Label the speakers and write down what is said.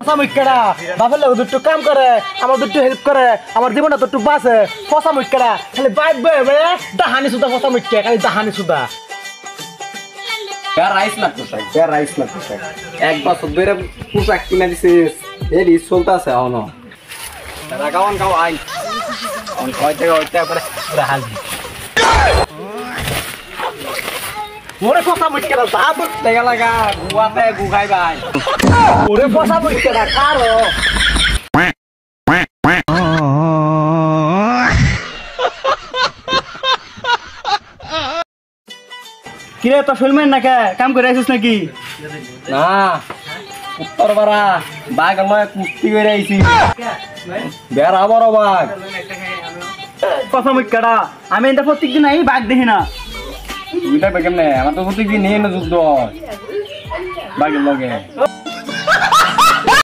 Speaker 1: ফসা মুখকেরা বাপের লোক দুটো কাম করে আমার দুটো হেল্প করে আমার জীবনটা দুটো বাঁচে ফসা মুখকেরা খালি বাইক বয়ে দাহানি সুদা ফসা মুখকে খালি দাহানি সুদা
Speaker 2: রাইস না পোশাক এক বছর ধরে পোশাক কিনা দিছিস এই রিস চলতেছে এখনো কাউন কাউ আই হইতে পরে হাজি
Speaker 1: ওরে ফসা মুখকেরা যা তো
Speaker 2: দেখা লাগা গুয়াতে গুখাই ভাই
Speaker 1: ওরে ফসা মুখকেরা কারো কিরে তো শুনবেন না কে কাম করে আসিস নাকি
Speaker 2: না উত্তর পাড়া বাঘ আমার কুস্তি করে আইছি বেড়া বড় বাঘ
Speaker 1: ফসা মুখকেরা আমি এটা প্রত্যেকদিন এই বাঘ দেখি না
Speaker 2: তুই দেখবে কেমনে আমার তো প্রত্যেকদিন নিয়ে না যুদ্ধ বাঘের লগে